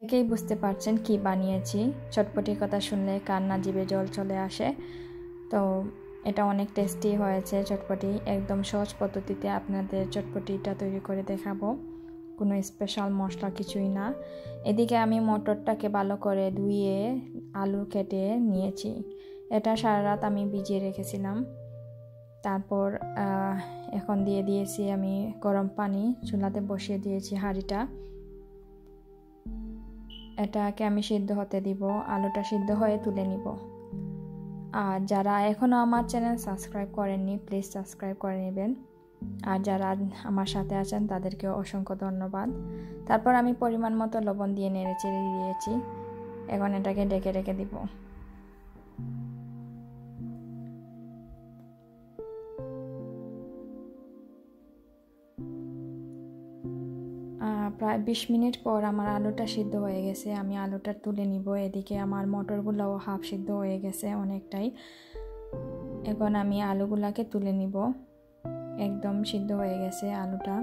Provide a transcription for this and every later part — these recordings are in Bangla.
একেই বুঝতে পারছেন কি বানিয়েছি। চটপটির কথা শুনলে কার না জিভে জল চলে আসে। তো এটা অনেক টেস্টি হয়েছে চটপটি। একদম সহজ পদ্ধতিতে আপনাদের চটপটিটা তৈরি করে দেখাবো, কোনো স্পেশাল মশলা কিছুই না। এদিকে আমি মটরটাকে ভালো করে ধুয়ে আলু কেটে নিয়েছি। এটা সারা রাত আমি ভিজিয়ে রেখেছিলাম। তারপর এখন দিয়ে দিয়েছি আমি গরম পানি, চুলাতে বসিয়ে দিয়েছি হাঁড়িটা। এটাকে আমি সিদ্ধ হতে দিব, আলুটা সিদ্ধ হয়ে তুলে নিব। আর যারা এখনও আমার চ্যানেল সাবস্ক্রাইব করেননি প্লিজ সাবস্ক্রাইব করে নেবেন। আর যারা আমার সাথে আছেন তাদেরকে অসংখ্য ধন্যবাদ। তারপর আমি পরিমাণ মতো লবণ দিয়ে নেড়ে চেড়ে দিয়েছি। এখন এটাকে ঢেকে রেখে দিব। প্রায় 20 মিনিট পর আমার আলুটা সিদ্ধ হয়ে গেছে। আমি আলুটা তুলে নিব। এদিকে আমার মটরগুলোও হাফ সিদ্ধ হয়ে গেছে অনেকটাই। এখন আমি আলুগুলাকে তুলে নিব। একদম সিদ্ধ হয়ে গেছে আলুটা।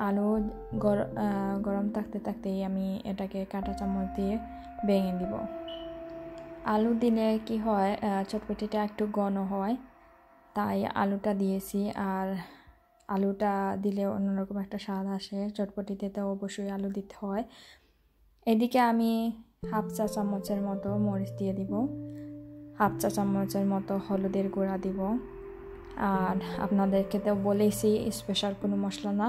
আলু গরম থাকতে থাকতেই আমি এটাকে কাঁটা চামচ দিয়ে ভেঙে দিব। আলু দিলে কি হয়, চটপটিটা একটু ঘন হয়, তাই আলুটা দিয়েছি। আর আলুটা দিলে অন্যরকম একটা স্বাদ আসে। চটপটিতে তো অবশ্যই আলু দিতে হয়। এদিকে আমি হাফ চা চামচের মতো মরিচ দিয়ে দিব, হাফ চা চামচের মতো হলুদের গুঁড়া দিব। আর আপনাদেরকে তো বলেছি স্পেশাল কোনো মশলা না,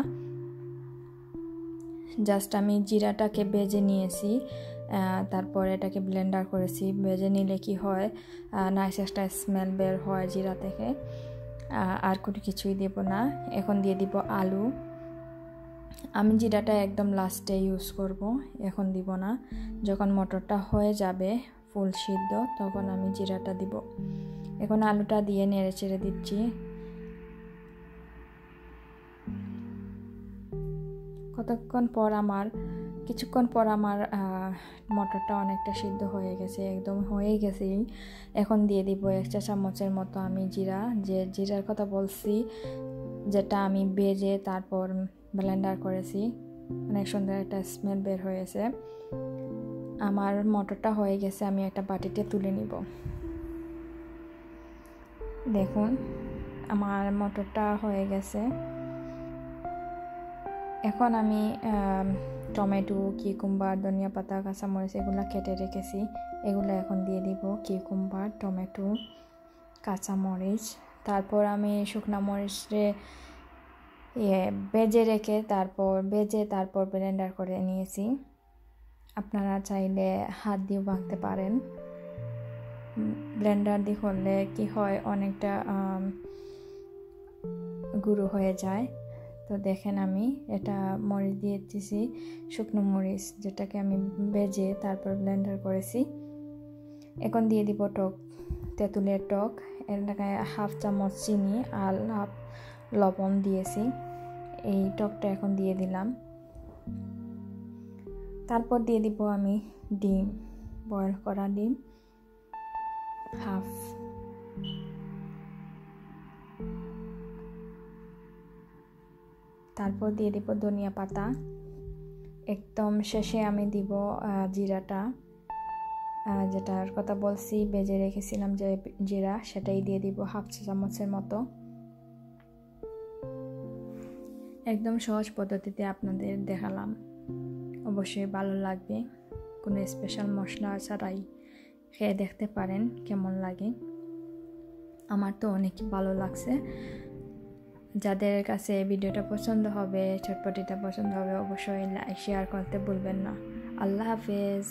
জাস্ট আমি জিরাটাকে ভেজে নিয়েছি। তারপর এটাকে ব্লেন্ডার করেছি। ভেজে নিলে কি হয়, নাইস একটা স্মেল বের হয় জিরা থেকে। আর কোনো কিছুই দেব না। এখন দিয়ে দিব আলু। আমি জিরাটা একদম লাস্টে ইউজ করব, এখন দিব না। যখন মটরটা হয়ে যাবে ফুল সিদ্ধ তখন আমি জিরাটা দিব। এখন আলুটা দিয়ে নেড়ে চেড়ে দিচ্ছি। কিছুক্ষণ পর আমার মটরটা অনেকটা সিদ্ধ হয়ে গেছে, একদম হয়ে গেছেই। এখন দিয়ে দিব 1 চা চামচের মতো আমি জিরার কথা বলছি, যেটা আমি ভেজে তারপর ব্লেন্ডার করেছি। অনেক সুন্দর একটা স্মেল বের হয়েছে। আমার মটরটা হয়ে গেছে, আমি একটা বাটিতে তুলে নিব। দেখুন আমার মটরটা হয়ে গেছে। এখন আমি টমেটো, কিউকাম্বার, ধনিয়া পাতা, কাঁচামরিচ এগুলো কেটে রেখেছি, এগুলো এখন দিয়ে দিব। কিউকাম্বার, টমেটো, কাঁচামরিচ। তারপর আমি শুকনো মরিচে ভেজে রেখে তারপর ব্লেন্ডার করে নিয়েছি। আপনারা চাইলে হাত দিয়ে ভাঙতে পারেন। ব্লেন্ডার দিয়ে করলে কি হয়, অনেকটা গুঁড়ো হয়ে যায়। তো দেখেন আমি এটা মরিচ দিয়ে দিয়েছি, শুকনো মরিচ, যেটাকে আমি ভেজে তারপর ব্লেন্ডার করেছি। এখন দিয়ে দিব টক, তেঁতুলের টক। এটাকে হাফ চামচ চিনি আর হাফ লবণ দিয়েছি। এই টকটা এখন দিয়ে দিলাম। তারপর দিয়ে দিব আমি ডিম, বয়েল করা ডিম হাফ। তারপর দিয়ে দিব ধনিয়া পাতা। একদম শেষে আমি দিব জিরাটা, যেটার কথা বলছি ভেজে রেখেছিলাম যে জিরা, সেটাই দিয়ে দিব হাফ চা চামচের মতো। একদম সহজ পদ্ধতিতে আপনাদের দেখালাম, অবশ্যই ভালো লাগবে। কোনো স্পেশাল মশলা ছাড়াই খেয়ে দেখতে পারেন কেমন লাগে। আমার তো অনেক ভালো লাগছে। যাদের কাছে ভিডিওটা পছন্দ হবে, চটপটিটা পছন্দ হবে, অবশ্যই লাইক শেয়ার করতে ভুলবেন না। আল্লাহ হাফেজ।